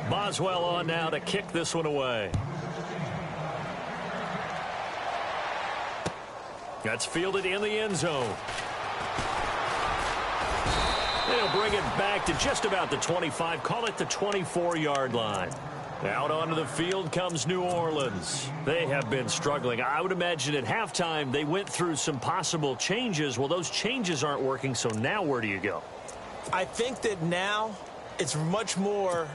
Boswell on now to kick this one away. That's fielded in the end zone. They'll bring it back to just about the 25. Call it the 24-yard line. Out onto the field comes New Orleans. They have been struggling. I would imagine at halftime they went through some possible changes. Well, those changes aren't working, so now where do you go? I think that now it's much more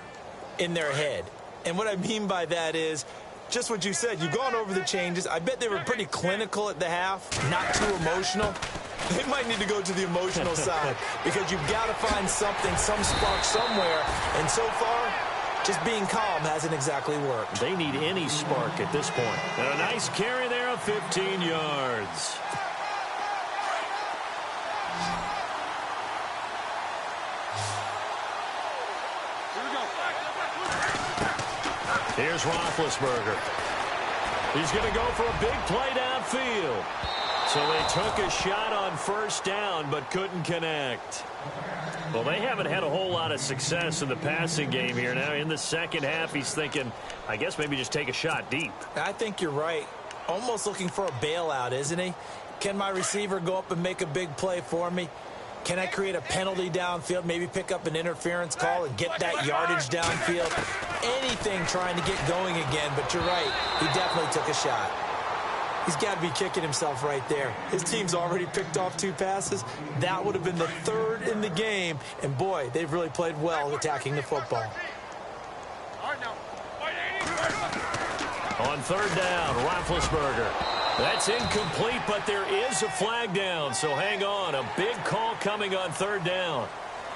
in their head. And what I mean by that is just what you said. You've gone over the changes. I bet they were pretty clinical at the half, not too emotional. They might need to go to the emotional side because you've got to find something, some spark somewhere. And so far, just being calm hasn't exactly worked. They need any spark at this point. And a nice carry there of 15 yards. Here's Roethlisberger. He's going to go for a big play downfield. So they took a shot on first down but couldn't connect. Well, they haven't had a whole lot of success in the passing game here. Now in the second half, he's thinking, I guess maybe just take a shot deep. I think you're right. Almost looking for a bailout, isn't he? Can my receiver go up and make a big play for me? Can I create a penalty downfield, maybe pick up an interference call and get that yardage downfield? Anything trying to get going again, but you're right. He definitely took a shot. He's got to be kicking himself right there. His team's already picked off 2 passes. That would have been the 3rd in the game. And, boy, they've really played well attacking the football. On 3rd down, Roethlisberger. That's incomplete, but there is a flag down, so hang on. A big call coming on 3rd down.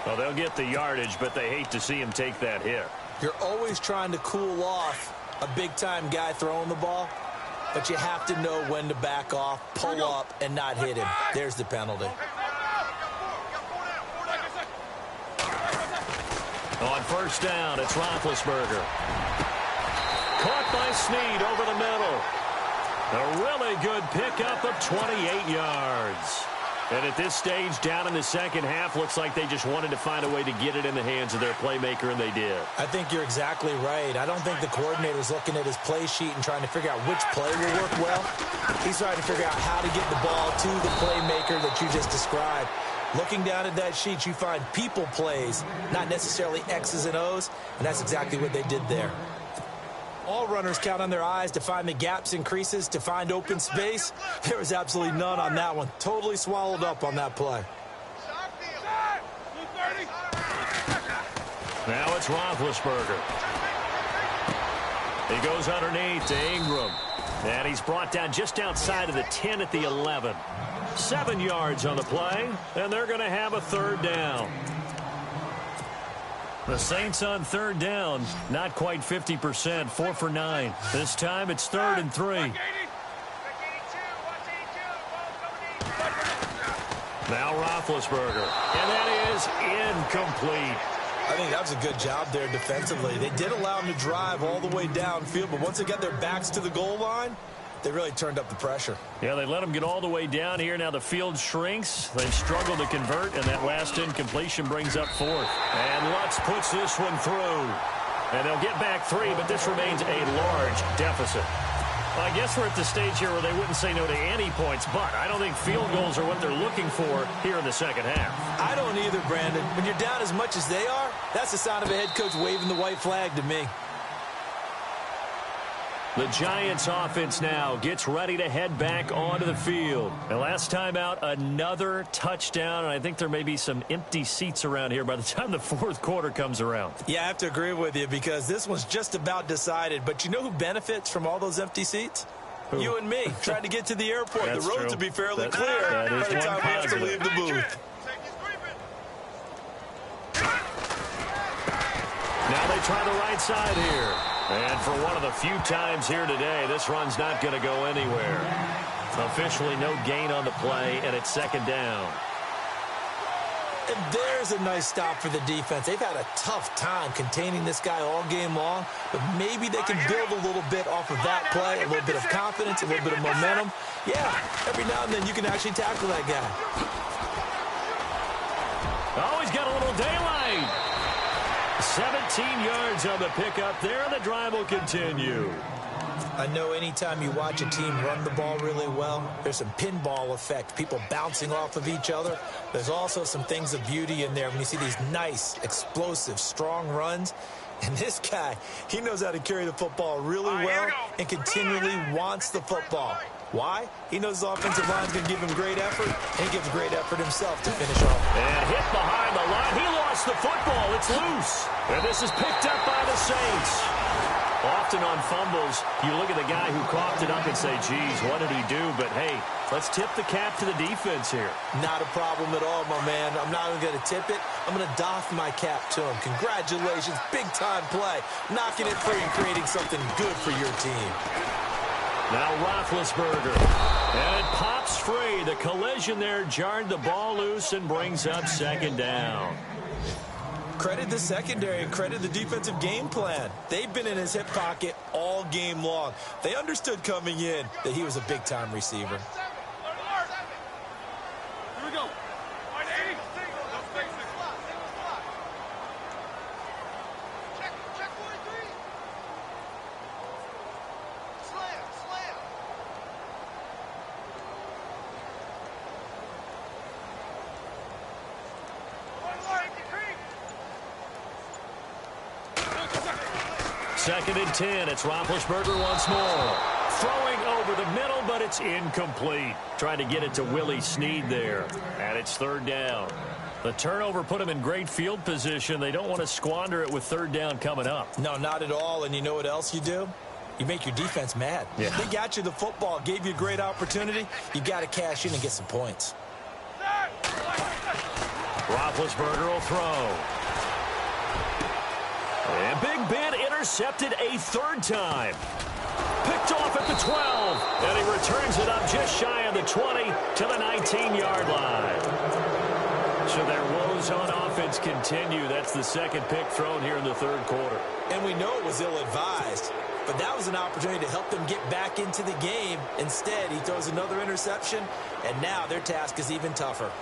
Well, they'll get the yardage, but they hate to see him take that hit. You're always trying to cool off a big-time guy throwing the ball, but you have to know when to back off, pull up, and not hit him. There's the penalty. On 1st down, it's Roethlisberger. Caught by Snead over the middle. A really good pickup of 28 yards. And at this stage, down in the second half, looks like they just wanted to find a way to get it in the hands of their playmaker, and they did. I think you're exactly right. I don't think the coordinator's looking at his play sheet and trying to figure out which play will work well. He's trying to figure out how to get the ball to the playmaker that you just described. Looking down at that sheet, you find people plays, not necessarily X's and O's, and that's exactly what they did there. All runners count on their eyes to find the gaps and creases, to find open space. There was absolutely none on that one. Totally swallowed up on that play. Now it's Roethlisberger. He goes underneath to Ingram. And he's brought down just outside of the 10 at the 11. 7 yards on the play, and they're going to have a 3rd down. The Saints on 3rd down, not quite 50%, 4 for 9. This time it's 3rd and 3. Now Roethlisberger, and that is incomplete. I think that was a good job there defensively. They did allow him to drive all the way downfield, but once they got their backs to the goal line, they really turned up the pressure. Yeah, they let them get all the way down here. Now the field shrinks. They've struggled to convert, and that last incompletion brings up 4th. And Lutz puts this one through. And they'll get back 3, but this remains a large deficit. Well, I guess we're at the stage here where they wouldn't say no to any points, but I don't think field goals are what they're looking for here in the second half. I don't either, Brandon. When you're down as much as they are, that's the sign of a head coach waving the white flag to me. The Giants offense now gets ready to head back onto the field. And last time out, another touchdown. And I think there may be some empty seats around here by the time the 4th quarter comes around. Yeah, I have to agree with you because this one's just about decided. But you know who benefits from all those empty seats? Who? You and me, trying to get to the airport. The roads will be fairly clear by the time we have to leave the booth. Now they try the right side here. And for one of the few times here today, this run's not going to go anywhere. Officially no gain on the play, and it's 2nd down. And there's a nice stop for the defense. They've had a tough time containing this guy all game long, but maybe they can build a little bit off of that play, a little bit of confidence, a little bit of momentum. Yeah, every now and then you can actually tackle that guy. Oh, he's got a little daylight. 17 yards on the pickup there, and the drive will continue. I know anytime you watch a team run the ball really well, there's some pinball effect, people bouncing off of each other. There's also some things of beauty in there when you see these nice, explosive, strong runs. And this guy, he knows how to carry the football really well and continually wants the football. Why? He knows his offensive line's going to give him great effort, and he gives great effort himself to finish off. And hit behind the line. He lost the football. It's loose. And this is picked up by the Saints. Often on fumbles, you look at the guy who coughed it up and say, geez, what did he do? But, hey, let's tip the cap to the defense here. Not a problem at all, my man. I'm not even going to tip it. I'm going to doff my cap to him. Congratulations. Big-time play. Knocking it free and creating something good for your team. Now Roethlisberger. And it pops free. The collision there jarred the ball loose and brings up second down. Credit the secondary and credit the defensive game plan. They've been in his hip pocket all game long. They understood coming in that he was a big-time receiver. Here we go. Check 43. Slam. Second and 10. It's Roethlisberger once more. Throwing over the middle, but it's incomplete. Trying to get it to Willie Snead there. And it's third down. The turnover put him in great field position. They don't want to squander it with third down coming up. No, not at all. And you know what else you do? You make your defense mad. Yeah. They got you the football, gave you a great opportunity. You got to cash in and get some points. Roethlisberger will throw. And Big Ben intercepted a third time. Picked off at the 12. And he returns it up just shy of the 20 to the 19-yard line. So their woes on offense continue. That's the second pick thrown here in the third quarter. And we know it was ill-advised. But that was an opportunity to help them get back into the game. Instead, he throws another interception. And now their task is even tougher.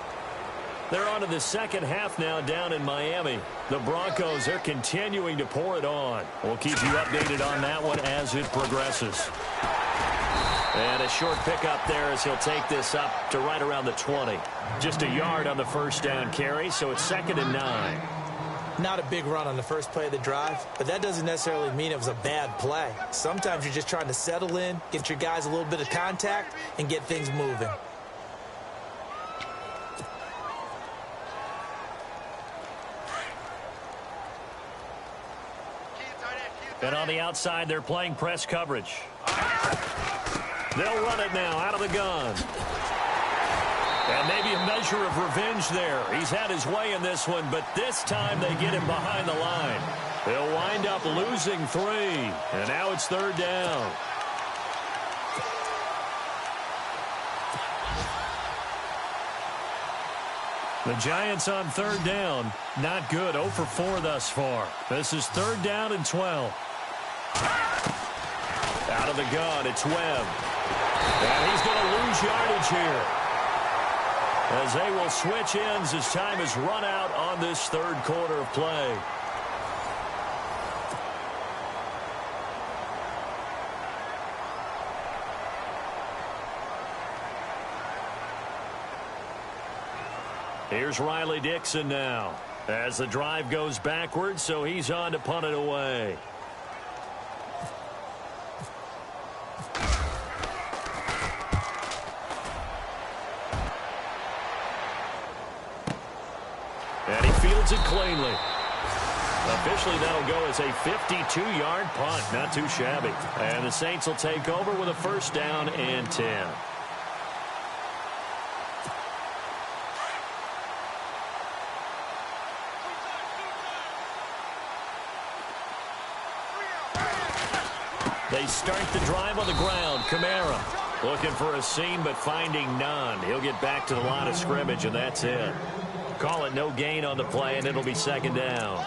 They're on to the second half now down in Miami. The Broncos are continuing to pour it on. We'll keep you updated on that one as it progresses. And a short pickup there as he'll take this up to right around the 20. Just a yard on the first down carry, so it's 2nd and 9. Not a big run on the first play of the drive, but that doesn't necessarily mean it was a bad play. Sometimes you're just trying to settle in, get your guys a little bit of contact, and get things moving. And on the outside, they're playing press coverage. They'll run it now out of the gun. And maybe a measure of revenge there. He's had his way in this one, but this time they get him behind the line. They'll wind up losing 3. And now it's third down. The Giants on third down. Not good. 0 for 4 thus far. This is third down and 12. Out of the gun, it's Webb. And he's going to lose yardage here, as they will switch ends as time is run out on this third quarter of play. Here's Riley Dixon now as the drive goes backwards, so he's on to punt it away. And he fields it cleanly. Officially, that'll go as a 52-yard punt. Not too shabby. And the Saints will take over with a first down and 10. They start the drive on the ground. Kamara looking for a seam, but finding none. He'll get back to the line of scrimmage, and that's it. Call it no gain on the play, and it'll be second down.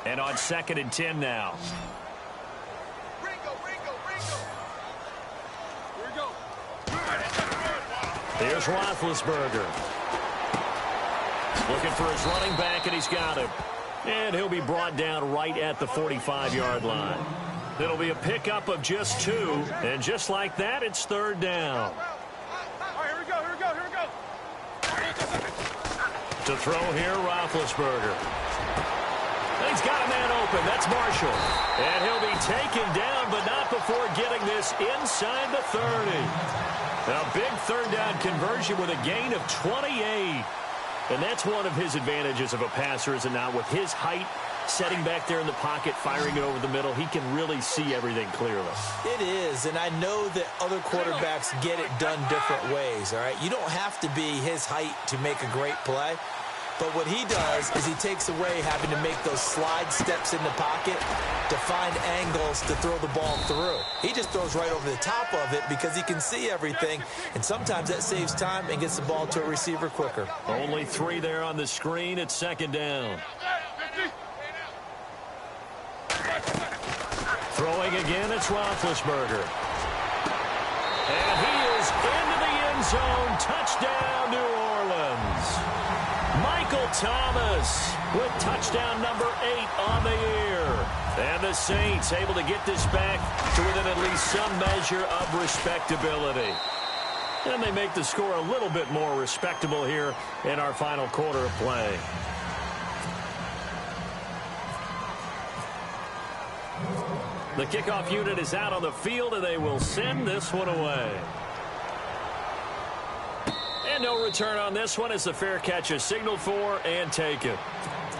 And on 2nd and 10 now. Here we go. Here's Roethlisberger. Looking for his running back, and he's got him. And he'll be brought down right at the 45-yard line. It'll be a pickup of just 2, and just like that, it's 3rd down. All right, here we go. To throw here, Roethlisberger. He's got a man open. That's Marshall. And he'll be taken down, but not before getting this inside the 30. A big 3rd down conversion with a gain of 28. And that's one of his advantages of a passer, is it not? With his height, setting back there in the pocket, firing it over the middle, he can really see everything clearly. It is, and I know that other quarterbacks get it done different ways, all right? You don't have to be his height to make a great play. But what he does is he takes away having to make those slide steps in the pocket to find angles to throw the ball through. He just throws right over the top of it because he can see everything, and sometimes that saves time and gets the ball to a receiver quicker. Only 3 there on the screen. It's 2nd down. Throwing again, it's Roethlisberger. And he is into the end zone. Touchdown, New Orleans. Michael Thomas with touchdown number 8 on the year. And the Saints able to get this back to within at least some measure of respectability. And they make the score a little bit more respectable here in our final quarter of play. The kickoff unit is out on the field, and they will send this one away. And no return on this one as the fair catch is signaled for and taken.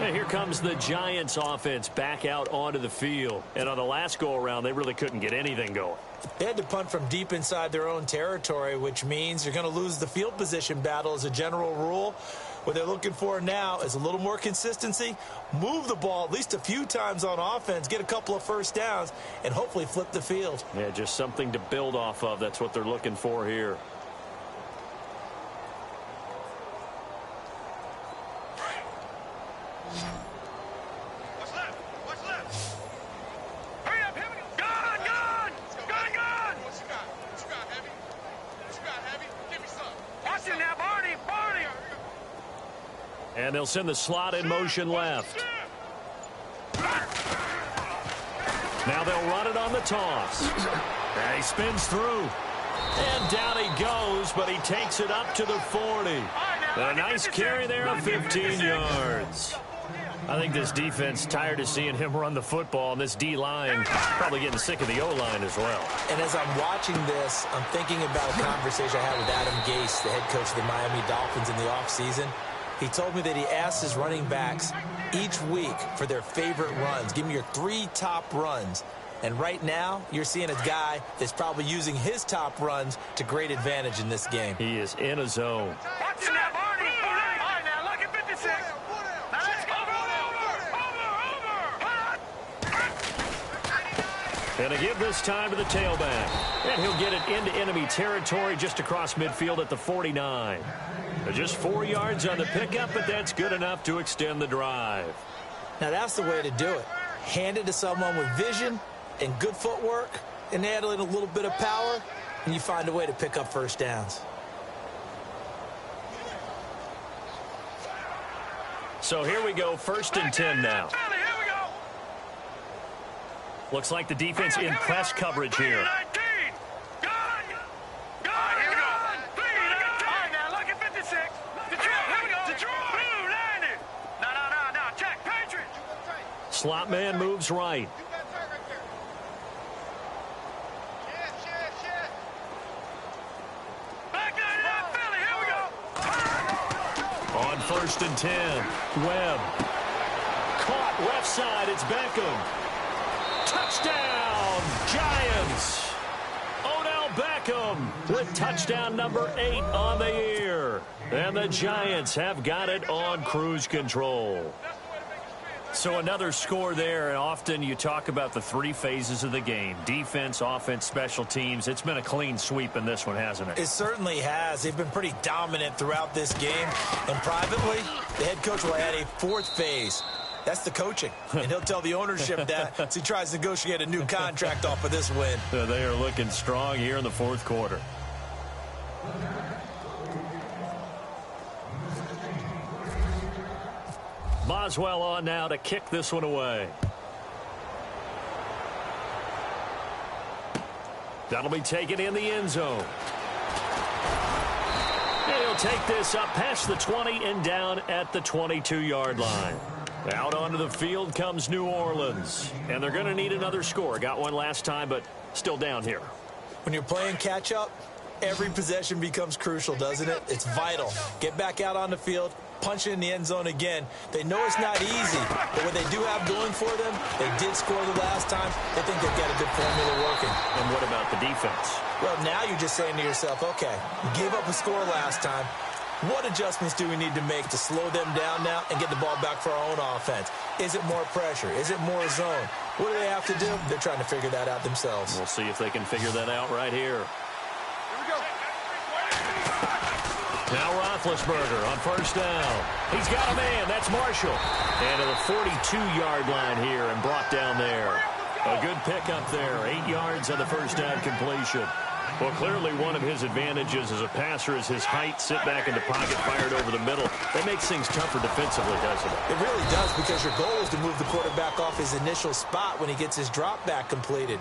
And here comes the Giants offense back out onto the field. And on the last go-around, they really couldn't get anything going. They had to punt from deep inside their own territory, which means you're going to lose the field position battle as a general rule. What they're looking for now is a little more consistency, move the ball at least a few times on offense, get a couple of first downs, and hopefully flip the field. Yeah, just something to build off of. That's what they're looking for here. What's left? Hurry up, Heavy. Gun! What you got, Heavy? Give me some. Watch it now, Barney. And they'll send the slot in motion left. Now they'll run it on the toss. And he spins through. And down he goes, but he takes it up to the 40. A nice carry there of 15 yards. I think this defense tired of seeing him run the football, and this D-line probably getting sick of the O-line as well. And as I'm watching this, I'm thinking about a conversation I had with Adam Gase, the head coach of the Miami Dolphins in the offseason. He told me that he asked his running backs each week for their favorite runs. Give me your 3 top runs. And right now, you're seeing a guy that's probably using his top runs to great advantage in this game. He is in a zone. Watch it now, Barney. All right, now look at 56. Now let's go. Over. And to give this time to the tailback. And he'll get it into enemy territory just across midfield at the 49. Just 4 yards on the pickup, but that's good enough to extend the drive. Now, that's the way to do it. Hand it to someone with vision and good footwork, and add in a little bit of power, and you find a way to pick up first downs. So here we go, 1st and 10 now. Looks like the defense in press coverage here. Slot man moves right. On 1st and 10, Webb. Caught left side, it's Beckham. Touchdown, Giants. Odell Beckham with touchdown number 8 on the year. And the Giants have got it on cruise control. So another score there, and often you talk about the 3 phases of the game. Defense, offense, special teams. It's been a clean sweep in this one, hasn't it? It certainly has. They've been pretty dominant throughout this game. And privately, the head coach will add a 4th phase. That's the coaching. And he'll tell the ownership that as he tries to negotiate a new contract off of this win. So they are looking strong here in the 4th quarter. Boswell on now to kick this one away. That'll be taken in the end zone. And he'll take this up past the 20 and down at the 22-yard line. Out onto the field comes New Orleans. And they're going to need another score. Got one last time, but still down here. When you're playing catch-up, every possession becomes crucial, doesn't it? It's vital. Get back out on the field, punch it in the end zone again. They know it's not easy, but what they do have going for them, they did score the last time. They think they've got a good formula working. And what about the defense? Well, now you're just saying to yourself, okay, we gave up a score last time. What adjustments do we need to make to slow them down now and get the ball back for our own offense? Is it more pressure? Is it more zone? What do they have to do? They're trying to figure that out themselves. We'll see if they can figure that out right here. Now Roethlisberger on first down. He's got a man. That's Marshall. And to the 42-yard line here and brought down there. A good pickup there. 8 yards on the first down completion. Well, clearly one of his advantages as a passer is his height. Sit back in the pocket, fired over the middle. That makes things tougher defensively, doesn't it? It really does, because your goal is to move the quarterback off his initial spot when he gets his drop back completed.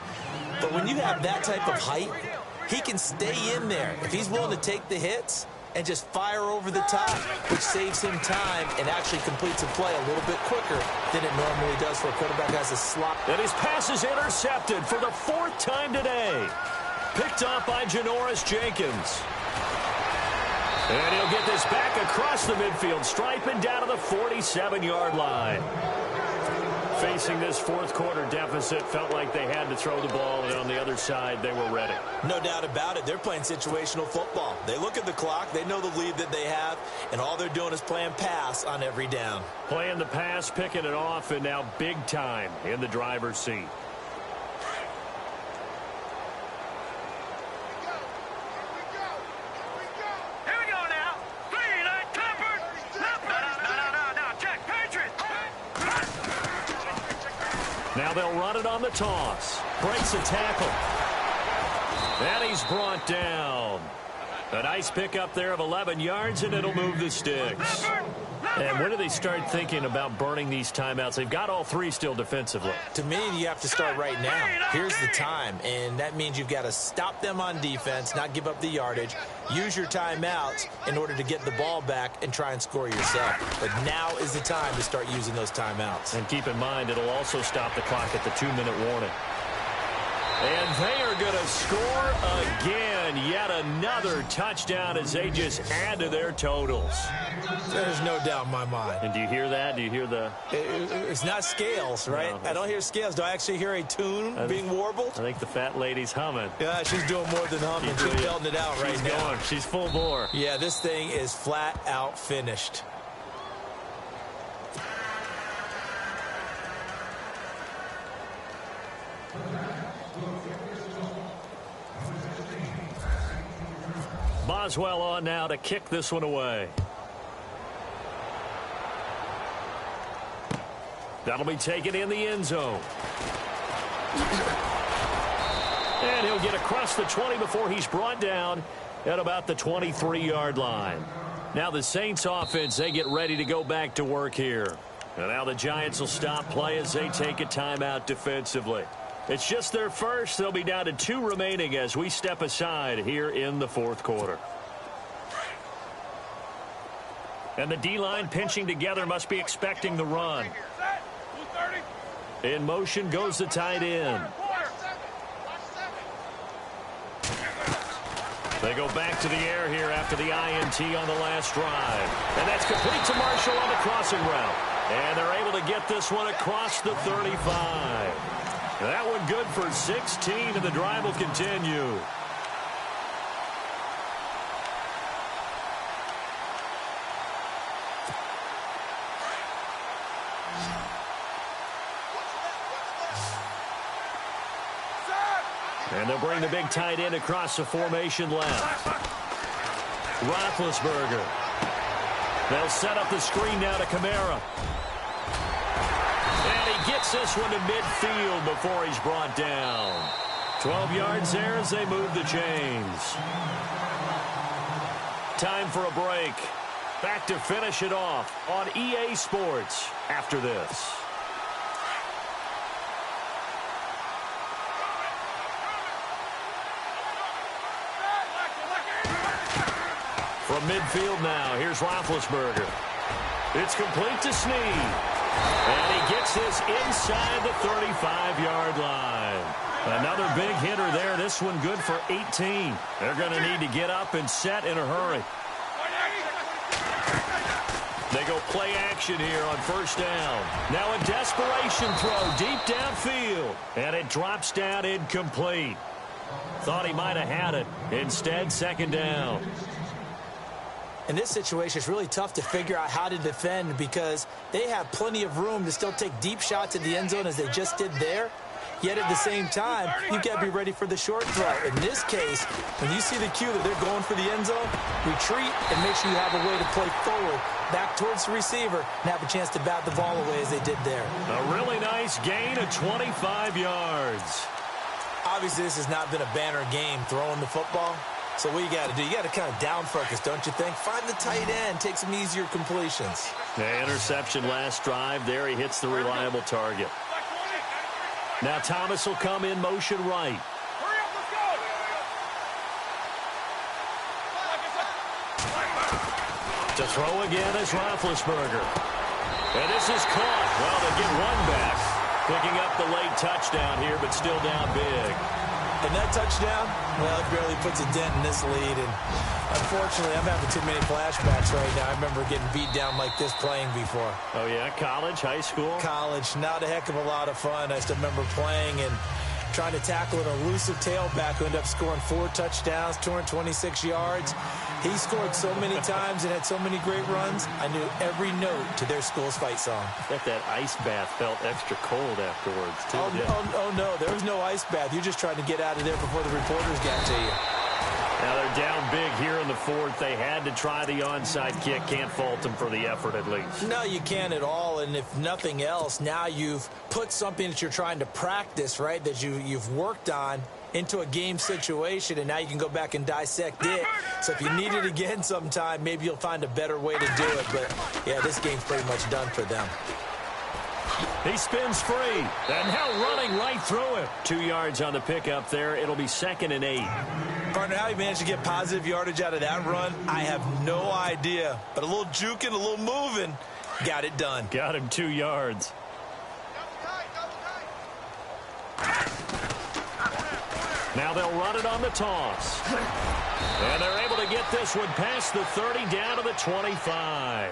But when you have that type of height, he can stay in there. If he's willing to take the hits and just fire over the top, which saves him time and actually completes a play a little bit quicker than it normally does for a quarterback who has a slot. And his pass is intercepted for the 4th time today. Picked off by Janoris Jenkins. And he'll get this back across the midfield stripe and down to the 47-yard line. Facing this fourth quarter deficit, felt like they had to throw the ball, and on the other side, they were ready. No doubt about it. They're playing situational football. They look at the clock, they know the lead that they have, and all they're doing is playing pass on every down. Playing the pass, picking it off, and now big time in the driver's seat. Now they'll run it on the toss. Breaks a tackle. And he's brought down. A nice pickup there of 11 yards, and it'll move the sticks. And when do they start thinking about burning these timeouts? They've got all three still defensively. To me, you have to start right now. Here's the time, and that means you've got to stop them on defense, not give up the yardage, use your timeouts in order to get the ball back and try and score yourself. But now is the time to start using those timeouts. And keep in mind, it'll also stop the clock at the 2-minute warning. And they are going to score again. Yet another touchdown as they just add to their totals. There's no doubt in my mind. And do you hear that? Do you hear the... It's not scales, right? No, I don't hear scales. Do I actually hear a tune being warbled? I think the fat lady's humming. Yeah, she's doing more than humming. She's belting it out right now. She's going. She's full bore. Yeah, this thing is flat out finished. Boswell on now to kick this one away. That'll be taken in the end zone. And he'll get across the 20 before he's brought down at about the 23-yard line. Now the Saints offense, they get ready to go back to work here. And now the Giants will stop play as they take a timeout defensively. It's just their first. They'll be down to 2 remaining as we step aside here in the fourth quarter. And the D-line pinching together, must be expecting the run. In motion goes the tight end. They go back to the air here after the INT on the last drive. And that's complete to Marshall on the crossing route. And they're able to get this one across the 35. That one good for 16, and the drive will continue. And they'll bring the big tight end across the formation left. Roethlisberger. They'll set up the screen now to Kamara. And he gets this one to midfield before he's brought down. 12 yards there as they move the chains. Time for a break. Back to finish it off on EA Sports after this. From midfield now, here's Roethlisberger. It's complete to Snead. And he gets this inside the 35-yard line. Another big hitter there. This one good for 18. They're going to need to get up and set in a hurry. They go play action here on first down. Now a desperation throw deep downfield. And it drops down incomplete. Thought he might have had it. Instead, second down. In this situation, it's really tough to figure out how to defend because they have plenty of room to still take deep shots at the end zone as they just did there. Yet at the same time, you've got to be ready for the short throw. In this case, when you see the cue that they're going for the end zone, retreat and make sure you have a way to play forward, back towards the receiver, and have a chance to bat the ball away as they did there. A really nice gain of 25 yards. Obviously, this has not been a banner game throwing the football. So what you got to do, you got to kind of down focus, don't you think? Find the tight end, take some easier completions. The interception last drive. There he hits the reliable target. Now Thomas will come in motion right. To throw again is Roethlisberger. And this is caught. Well, they get one back. Picking up the late touchdown here, but still down big. And that touchdown, well, it barely puts a dent in this lead. And unfortunately, I'm having too many flashbacks right now. I remember getting beat down like this playing before. Oh, yeah? College, high school? College. Not a heck of a lot of fun. I still remember playing and trying to tackle an elusive tailback who ended up scoring 4 touchdowns, 226 yards. He scored so many times and had so many great runs, I knew every note to their school's fight song. I bet that ice bath felt extra cold afterwards, too. Oh, no, there was no ice bath. You're just trying to get out of there before the reporters got to you. Now they're down big here in the fourth. They had to try the onside kick. Can't fault them for the effort at least. No, you can't at all. And if nothing else, now you've put something that you're trying to practice, right, that you've worked on into a game situation, and now you can go back and dissect it. So if you need it again sometime, maybe you'll find a better way to do it. But, yeah, this game's pretty much done for them. He spins free, and now running right through him. 2 yards on the pickup there. It'll be 2nd and 8. Partner, how he managed to get positive yardage out of that run, I have no idea. But a little juking, a little moving, got it done. Got him 2 yards. Now they'll run it on the toss. And they're able to get this one past the 30 down to the 25.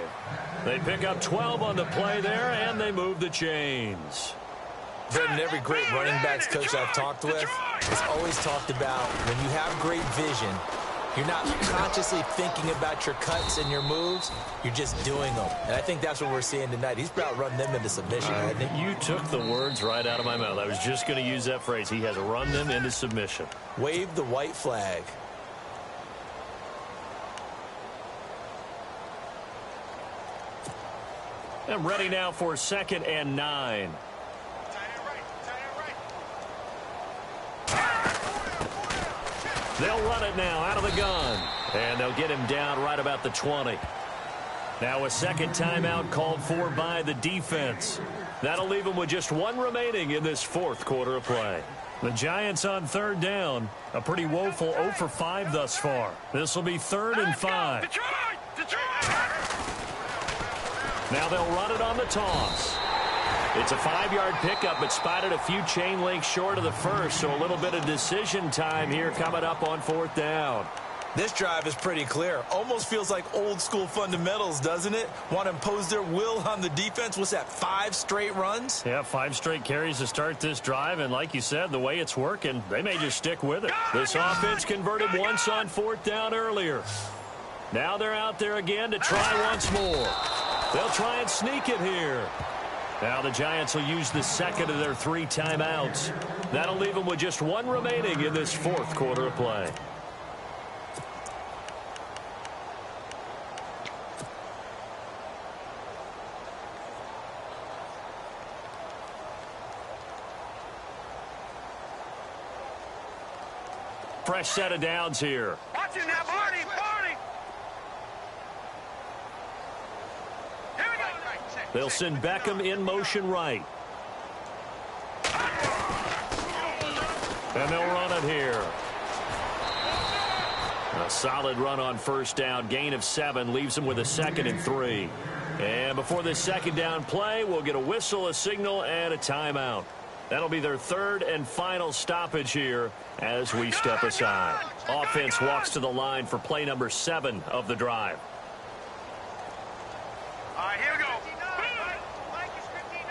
They pick up 12 on the play there, and they move the chains. Brendan, every great running backs coach I've talked with has always talked about when you have great vision, you're not consciously thinking about your cuts and your moves. You're just doing them. And I think that's what we're seeing tonight. He's about running them into submission. I think you took the words right out of my mouth. I was just going to use that phrase. He has run them into submission. Wave the white flag. I'm ready now for 2nd and 9. They'll run it now out of the gun. And they'll get him down right about the 20. Now a second timeout called for by the defense. That'll leave them with just 1 remaining in this 4th quarter of play. The Giants on 3rd down. A pretty woeful 0 for 5 thus far. This will be 3rd and 5. Now they'll run it on the toss. It's a 5-yard pickup, but spotted a few chain links short of the first, so a little bit of decision time here coming up on 4th down. This drive is pretty clear. Almost feels like old school fundamentals, doesn't it? Want to impose their will on the defense. What's that, 5 straight runs? Yeah, 5 straight carries to start this drive, and like you said, the way it's working, they may just stick with it. This offense converted once on 4th down earlier. Now they're out there again to try once more. They'll try and sneak it here. Now the Giants will use the 2nd of their 3 timeouts. That'll leave them with just 1 remaining in this 4th quarter of play. Fresh set of downs here. Watch it now, Barney, Barney. They'll send Beckham in motion right. And they'll run it here. A solid run on first down. Gain of 7 leaves them with a 2nd and 3. And before this second down play, we'll get a whistle, a signal, and a timeout. That'll be their 3rd and final stoppage here as we step aside. Offense walks to the line for play number 7 of the drive. All right, here we go. Mike is 59.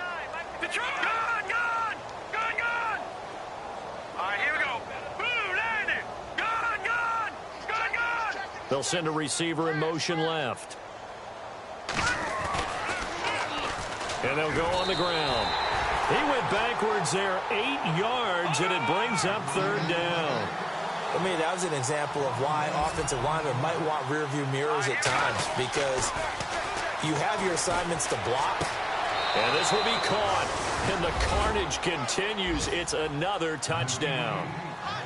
Gone, gone, gone, gone. All right, here we go. Boom, landing. Gone, gone, gone, gone. They'll send a receiver in motion left. And they'll go on the ground. He went backwards there 8 yards, and it brings up 3rd down. I mean, that was an example of why offensive linemen might want rearview mirrors at times, because you have your assignments to block. And this will be caught, and the carnage continues. It's another touchdown.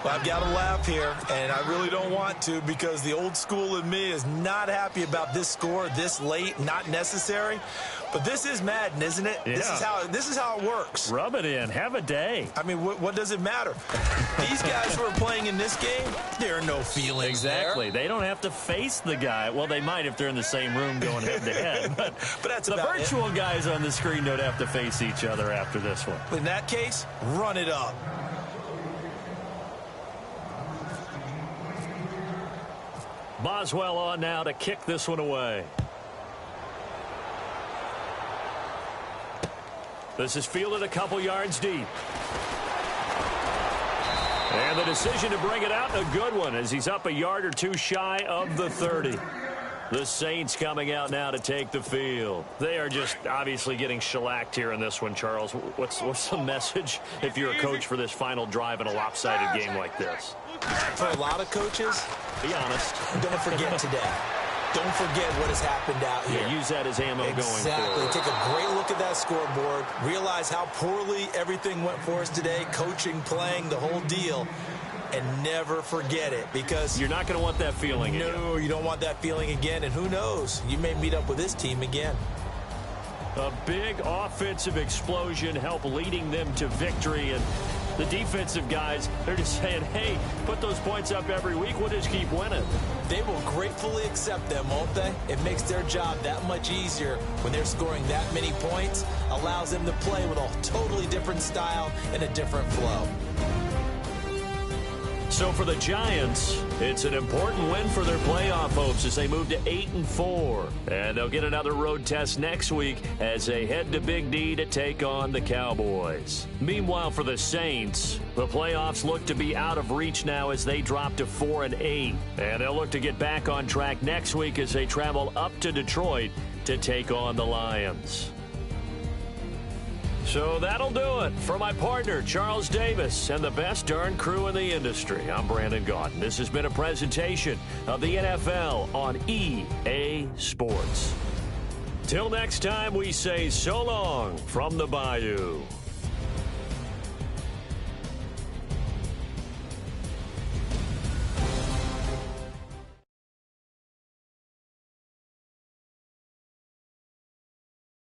Well, I've got to laugh here, and I really don't want to, because the old school in me is not happy about this score this late, not necessary. But this is Madden, isn't it? Yeah. This is how it works. Rub it in. Have a day. I mean, what does it matter? These guys who are playing in this game, there are no feelings Exactly. there. They don't have to face the guy. Well, they might if they're in the same room going head-to-head. But that's the about virtual guys on the screen don't have to face each other after this one. In that case, run it up. Boswell on now to kick this one away. This is fielded a couple yards deep. And the decision to bring it out, a good one, as he's up a yard or 2 shy of the 30. The Saints coming out now to take the field. They are just obviously getting shellacked here in this one, Charles. What's the message if you're a coach for this final drive in a lopsided game like this? For a lot of coaches, be honest. Don't forget today. Don't forget what has happened out here. Yeah, use that as ammo going forward. Exactly. Take a great look at that scoreboard. Realize how poorly everything went for us today. Coaching, playing, the whole deal. And never forget it, because you're not going to want that feeling again. No, you don't want that feeling again. And who knows? You may meet up with this team again. A big offensive explosion helped leading them to victory. And the defensive guys, they're just saying, hey, put those points up every week. We'll just keep winning. They will gratefully accept them, won't they? It makes their job that much easier when they're scoring that many points. Allows them to play with a totally different style and a different flow. So for the Giants, it's an important win for their playoff hopes as they move to 8-4. And they'll get another road test next week as they head to Big D to take on the Cowboys. Meanwhile, for the Saints, the playoffs look to be out of reach now as they drop to 4-8. And they'll look to get back on track next week as they travel up to Detroit to take on the Lions. So that'll do it. For my partner, Charles Davis, and the best darn crew in the industry, I'm Brandon Gaudin. This has been a presentation of the NFL on EA Sports. Till next time, we say so long from the Bayou.